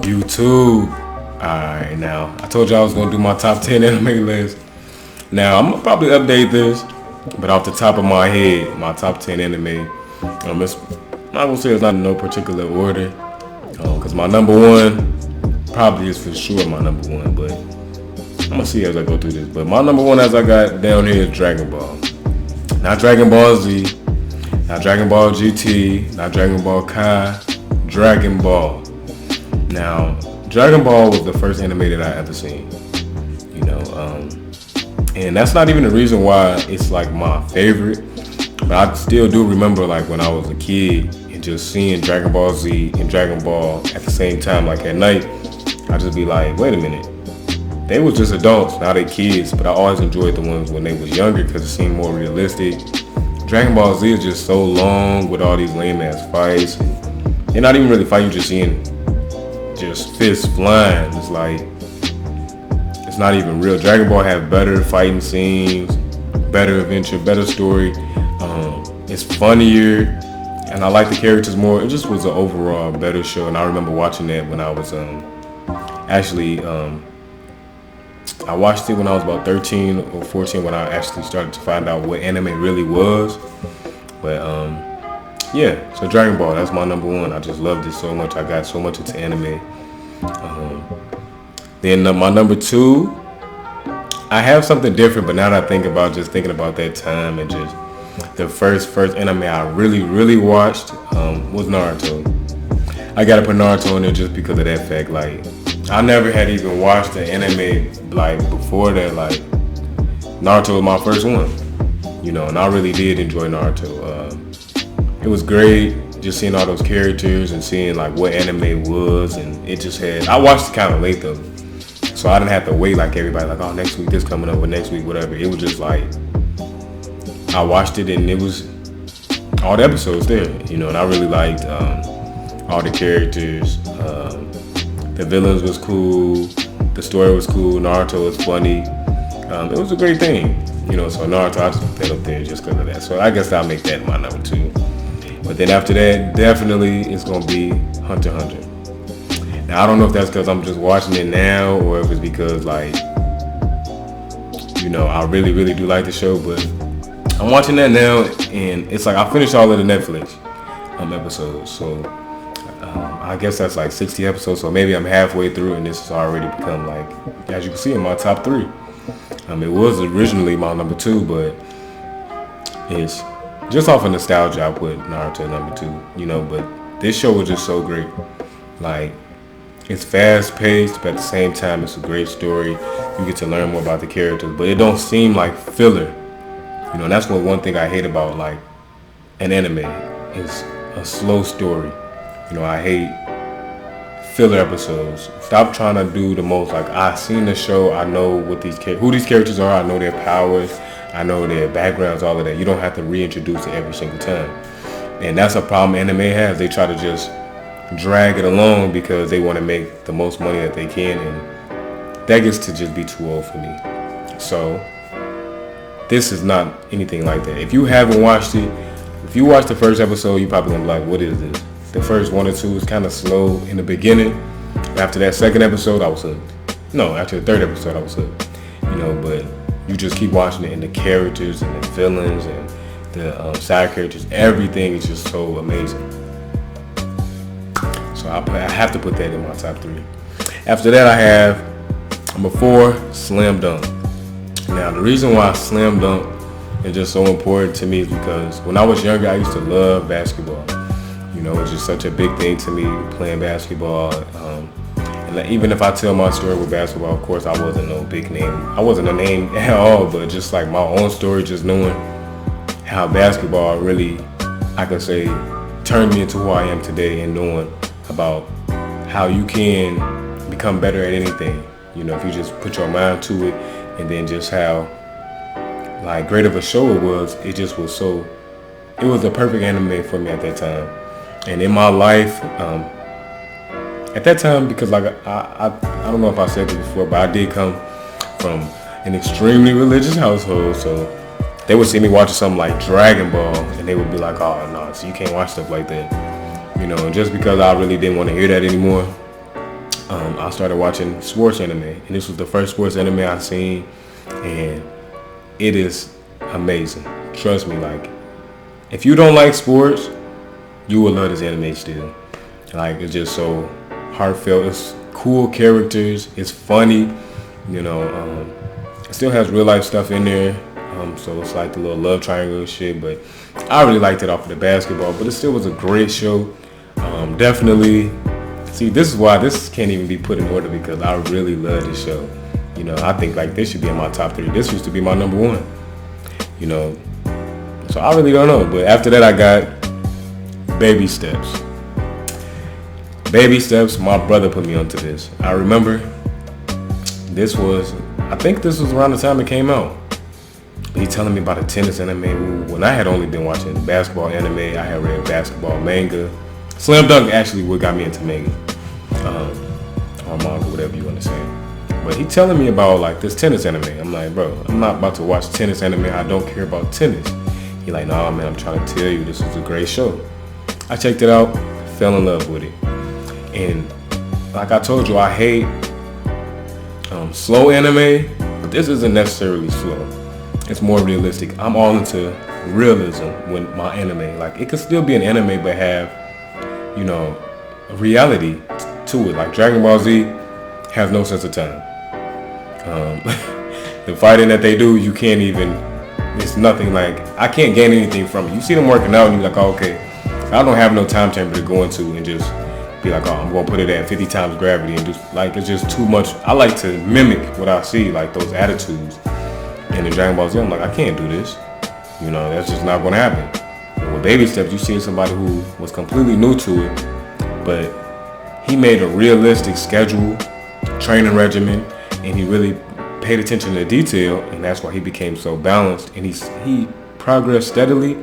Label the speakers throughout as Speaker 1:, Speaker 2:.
Speaker 1: YouTube. Alright, now I told you I was gonna do my top 10 anime list. Now I'm gonna probably update this, but off the top of my head, my top 10 anime. It's I'm not gonna say it's not in no particular order, because my number one probably is for sure my number one, but I'm gonna see as I go through this. But my number one as I got down here is Dragon Ball. Not Dragon Ball Z, not Dragon Ball GT, not Dragon Ball Kai, Dragon Ball. Now, Dragon Ball was the first anime that I ever seen. You know, and that's not even the reason why it's like my favorite. But I still do remember like when I was a kid and just seeing Dragon Ball Z and Dragon Ball at the same time, like at night, I just be like, wait a minute. They was just adults, now they kids, but I always enjoyed the ones when they was younger because it seemed more realistic. Dragon Ball Z is just so long with all these lame ass fights. They're not even really fighting, you're just seeing just fists flying. It's like, it's not even real. Dragon Ball have better fighting scenes, better adventure, better story. It's funnier, and I like the characters more. It just was an overall better show, and I remember watching that when I was actually I watched it when I was about 13 or 14 when I actually started to find out what anime really was. But yeah, so Dragon Ball, that's my number one. I just loved it so much. I got so much into anime. Then my number two, I have something different, but now that I think about just thinking about that time and just the first anime I really watched was Naruto. I gotta put Naruto in there just because of that fact. Like, I never had even watched an anime like before that. Like, Naruto was my first one, you know, and I really did enjoy Naruto. It was great just seeing all those characters and seeing like what anime was, and it just had. I watched it kind of late though, so I didn't have to wait like everybody. Like, oh, next week this coming up, or next week whatever. It was just like I watched it and it was all the episodes there, you know, and I really liked all the characters. The villains was cool. The story was cool. Naruto was funny. It was a great thing, you know. So Naruto, I just put that up there just because of that. So I guess I'll make that my number two. But then after that, definitely it's gonna be Hunter x Hunter. Now I don't know if that's because I'm just watching it now, or if it's because like, you know, I really do like the show. But I'm watching that now, and it's like I finished all of the Netflix episodes. So I guess that's like 60 episodes, so maybe I'm halfway through and this has already become like, as you can see, in my top three. It was originally my number two, but it's just off of nostalgia I put Naruto number two, you know, but this show was just so great. Like, it's fast paced, but at the same time it's a great story. You get to learn more about the characters, but it don't seem like filler. You know, and that's one thing I hate about like an anime is a slow story. You know, I hate filler episodes. Stop trying to do the most. Like, I've seen the show. I know what who these characters are. I know their powers. I know their backgrounds, all of that. You don't have to reintroduce it every single time. And that's a problem anime has. They try to just drag it along because they want to make the most money that they can. And that gets to just be too old for me. So this is not anything like that. If you haven't watched it, if you watched the first episode, you probably gonna be like, what is this? The first one or two is kind of slow in the beginning. After that second episode, I was hooked. No, after the third episode, I was hooked. You know, but you just keep watching it, and the characters and the villains and the side characters, everything is just so amazing. So I have to put that in my top three. After that, I have number four, Slam Dunk. Now, the reason why Slam Dunk is just so important to me is because when I was younger, I used to love basketball. You know, it's just such a big thing to me playing basketball. And like, even if I tell my story with basketball, of course, I wasn't no big name. I wasn't a name at all, but just like my own story, just knowing how basketball really, I can say, turned me into who I am today, and knowing about how you can become better at anything. You know, if you just put your mind to it, and then just how like great of a show it was. It just was so, it was the perfect anime for me at that time. And in my life, at that time, because like I don't know if I said this before, but I did come from an extremely religious household, so they would see me watching something like Dragon Ball, and they would be like, "Oh no, so you can't watch stuff like that," you know. And just because I really didn't want to hear that anymore, I started watching sports anime, and this was the first sports anime I seen, and it is amazing. Trust me, like, if you don't like sports, you will love this anime still. Like, it's just so heartfelt. It's cool characters. It's funny. You know, it still has real life stuff in there. So it's like the little love triangle shit. But I really liked it off of the basketball. But it still was a great show. Definitely. See, this is why this can't even be put in order, because I really love this show. You know, I think like this should be in my top 3. This used to be my number 1. You know, so I really don't know. But after that, I got Baby Steps. Baby Steps, my brother put me onto this. I remember I think this was around the time it came out. He telling me about a tennis anime. When I had only been watching basketball anime, I had read basketball manga. Slam Dunk actually what got me into manga. Or manga, whatever you want to say. But he telling me about like this tennis anime. I'm like, bro, I'm not about to watch tennis anime. I don't care about tennis. He like, nah, man, I'm trying to tell you, this is a great show. I checked it out, fell in love with it. And like I told you, I hate slow anime, but this isn't necessarily slow. It's more realistic. I'm all into realism with my anime. Like, it could still be an anime, but have, you know, a reality to it. Like Dragon Ball Z has no sense of time. The fighting that they do, you can't even, it's nothing like, I can't gain anything from it. You see them working out and you're like, oh, okay, I don't have no time chamber to go into and just be like, oh, I'm going to put it at 50 times gravity and just, like, it's just too much. I like to mimic what I see, like those attitudes. And in Dragon Ball Z, I'm like, I can't do this. You know, that's just not going to happen. And with Baby Steps, you see somebody who was completely new to it, but he made a realistic schedule, training regimen, and he really paid attention to detail, and that's why he became so balanced. And he progressed steadily,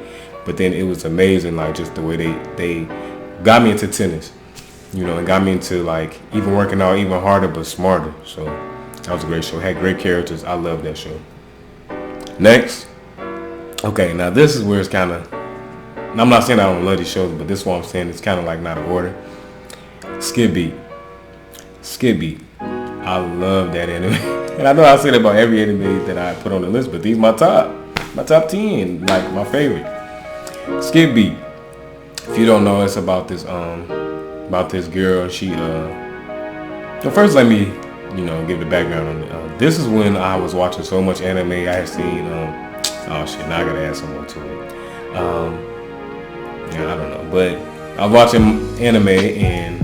Speaker 1: but then it was amazing, like just the way they got me into tennis, you know, and got me into like even working out even harder but smarter. So that was a great show. Had great characters. I love that show. Next, okay, now this is where it's kind of, I'm not saying I don't love these shows, but this is what I'm saying, it's kind of like not in order. Skip Beat. I love that anime. And I know I say that about every anime that I put on the list, but these my top 10, like my favorite. Skip Beat. If you don't know, it's about this girl. She first let me, you know, give the background on it. This is when I was watching so much anime. I had seen oh shit, now I gotta add some more to it. Yeah, I don't know, but I was watching anime and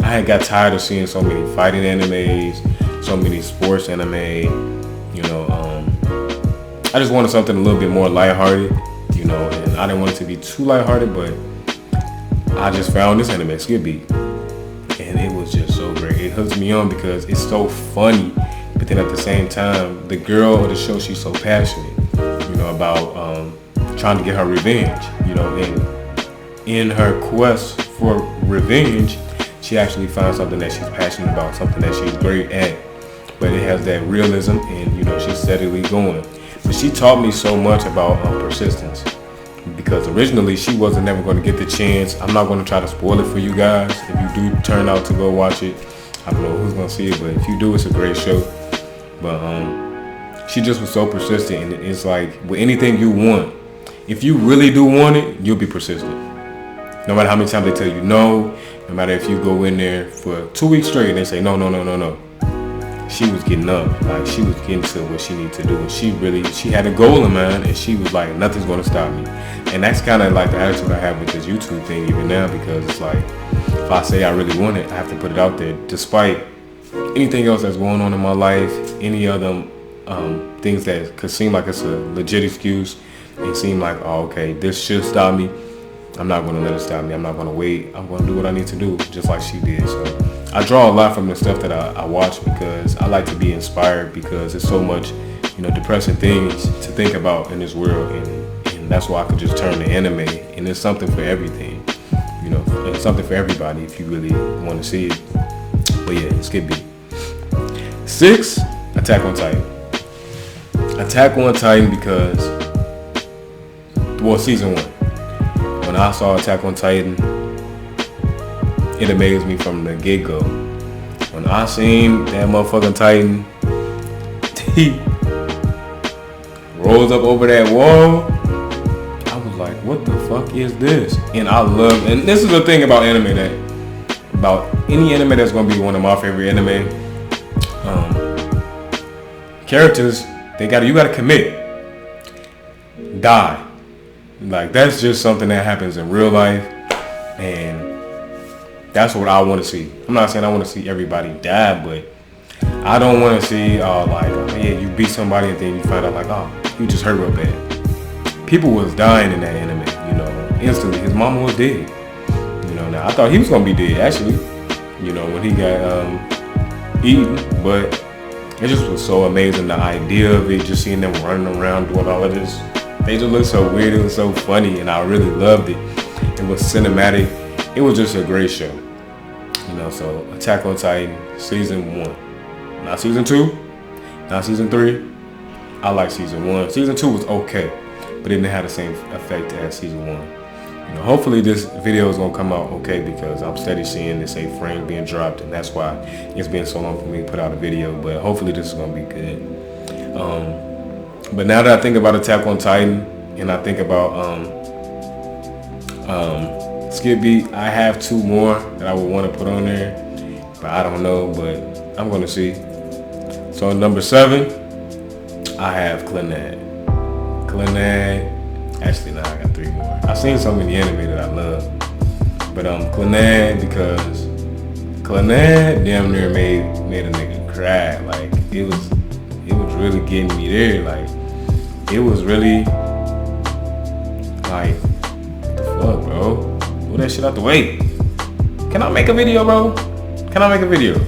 Speaker 1: I had got tired of seeing so many fighting animes, so many sports anime. You know, I just wanted something a little bit more lighthearted, you know, and I didn't want it to be too lighthearted, but I just found this anime, Skip Beat, and it was just so great. It hooks me on because it's so funny, but then at the same time, the girl of the show, she's so passionate, you know, about trying to get her revenge, you know, and in her quest for revenge, she actually finds something that she's passionate about, something that she's great at, but it has that realism, and you know, she's steadily going. But she taught me so much about persistence, because originally she wasn't never going to get the chance. I'm not going to try to spoil it for you guys. If you do turn out to go watch it, I don't know who's going to see it, but if you do, it's a great show. But she just was so persistent, and it's like with anything you want, if you really do want it, you'll be persistent. No matter how many times they tell you no matter if you go in there for 2 weeks straight and they say no. She was getting up, like she was getting to what she needed to do, and she had a goal in mind, and she was like, nothing's going to stop me. And that's kind of like the attitude I have with this YouTube thing even now, because it's like, if I say I really want it, I have to put it out there, despite anything else that's going on in my life, any other things that could seem like it's a legit excuse, and seem like, oh, okay, this should stop me. I'm not going to let it stop me. I'm not going to wait. I'm going to do what I need to do, just like she did. So I draw a lot from the stuff that I watch, because I like to be inspired, because there's so much, you know, depressing things to think about in this world, and that's why I could just turn to anime, and there's something for everything, you know, there's something for everybody if you really want to see it. But yeah, Skip Beat. 6, Attack on Titan. Attack on Titan because, well, season 1. When I saw Attack on Titan, it amazed me from the get-go. When I seen that motherfucking Titan, he rolls up over that wall, I was like, what the fuck is this? And I love, and this is the thing about anime about any anime that's gonna be one of my favorite anime, characters, you gotta commit, die. Like, that's just something that happens in real life, and that's what I want to see. I'm not saying I want to see everybody die, but I don't want to see you beat somebody and then you find out like, oh, you just hurt real bad. People was dying in that anime, instantly. His mama was dead. Now I thought he was gonna be dead actually, when he got eaten, but it just was so amazing, the idea of it, just seeing them running around doing all of this. They just looked so weird, it was so funny, and I really loved it. It was cinematic. It was just a great show. So Attack on Titan, season 1. Not season 2, not season 3. I like season 1. Season 2 was okay, but it didn't have the same effect as season 1. Hopefully this video is gonna come out okay, because I'm steady seeing this 8 frames being dropped, and that's why it's been so long for me to put out a video. But hopefully this is gonna be good. But now that I think about Attack on Titan, and I think about Skip Beat, I have 2 more that I would want to put on there, but I don't know, but I'm gonna see. So number 7, I have Clannad. Actually, no, I got 3 more. I've seen so many anime that I love, but Clannad, because Clannad damn near made a nigga cry. Like, it was really getting me there. Like, it was really like, what the fuck, bro? Move that shit out the way. Can I make a video, bro? Can I make a video?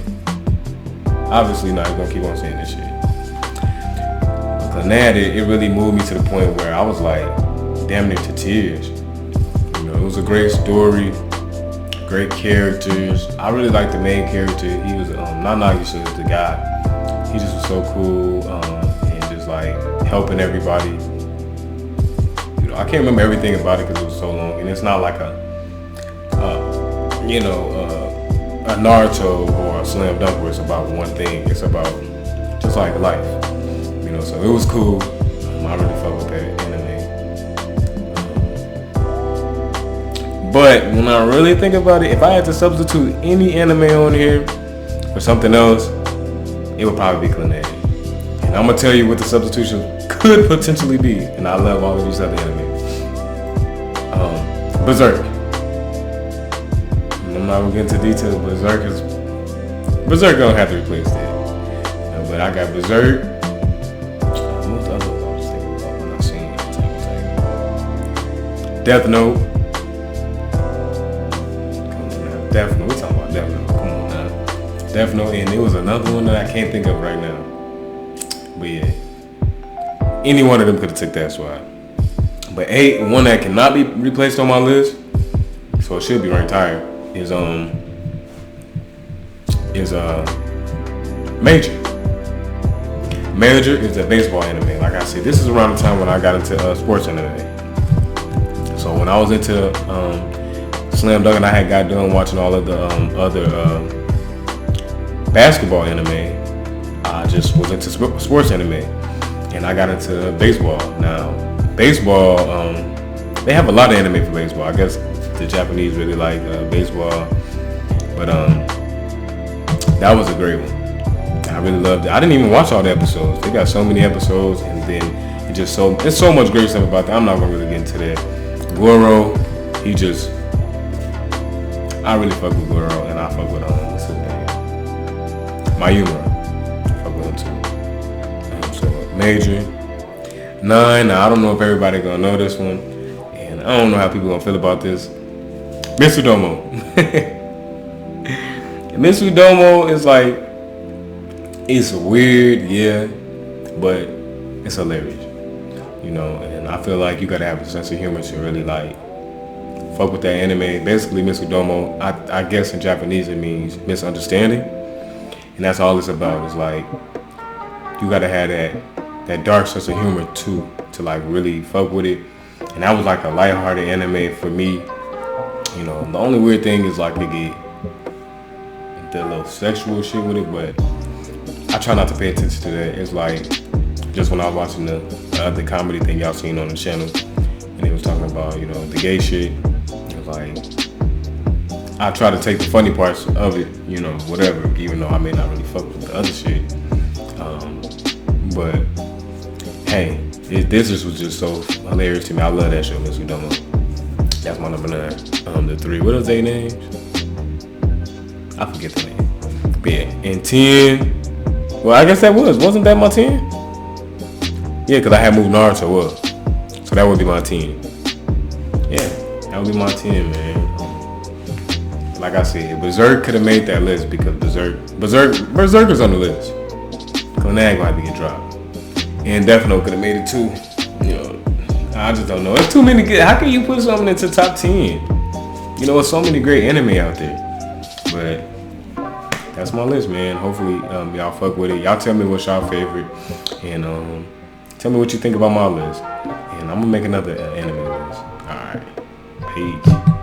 Speaker 1: Obviously not. I'm gonna keep on saying this shit. Clannad, it really moved me to the point where I was like, damn near to tears. It was a great story, great characters. I really liked the main character. He was Nanagishi was the guy. He just was so cool, and just like helping everybody. I can't remember everything about it because it was so long, and it's not like a Naruto or a Slam Dunk where it's about one thing. It's about just like life, So it was cool. I really fuck with that anime. But when I really think about it, if I had to substitute any anime on here for something else, it would probably be Clannad. And I'm gonna tell you what the substitution could potentially be. And I love all of these other anime. Berserk. I'm not gonna get into details. Berserk gonna have to replace that. But I got Berserk. What's the other one I was thinking about when I seen it? Death Note. Death Note. We're talking about Death Note. Come on now. Death Note, and there was another one that I can't think of right now. But yeah, any one of them could have took that spot. But 8, one that cannot be replaced on my list, so it should be ranked higher, is Major. Major is a baseball anime. Like I said, this is around the time when I got into sports anime. So when I was into Slam Dunk, and I had got done watching all of the other basketball anime, I just was into sports anime, and I got into baseball. Now, baseball, they have a lot of anime for baseball. I guess the Japanese really like baseball, but that was a great one. I really loved it. I didn't even watch all the episodes. They got so many episodes, and then it's so much great stuff about that. I'm not gonna really get into that. Goro, I really fuck with Goro, and I fuck with what's his name? Mayura. I fuck with him too. So Major. 9. Now, I don't know if everybody gonna know this one, and I don't know how people gonna feel about this. Mitsudomo. Mitsudomo is like, it's weird, yeah, but it's hilarious, and I feel like you gotta have a sense of humor to really like fuck with that anime. Basically, Mitsudomo, I guess in Japanese it means misunderstanding, and that's all it's about. It's like, you gotta have that dark sense of humor too, to like really fuck with it. And that was like a lighthearted anime for me. The only weird thing is like they get the little sexual shit with it, but I try not to pay attention to that. It's like just when I was watching the other comedy thing y'all seen on the channel, and he was talking about, you know, the gay shit. It was like, I try to take the funny parts of it, you know, whatever, even though I may not really fuck with the other shit. But hey, this was just so hilarious to me. I love that show, Miss Udoma. That's my number 9. The 3, what are their names? I forget the name. But yeah, and 10. Well, I guess that wasn't that my 10? Yeah, because I had moved Naruto up, so that would be my 10. Yeah, that would be my 10, man. Like I said, Berserk could have made that list because Berserker's on the list. Clannad gonna have to get dropped, and Death Note could have made it too. You know, I just don't know. It's too many good. How can you put something into top 10? You know, there's so many great anime out there, but that's my list, man. Hopefully, y'all fuck with it. Y'all tell me what's y'all favorite, and tell me what you think about my list. And I'm gonna make another anime list. All right, peace.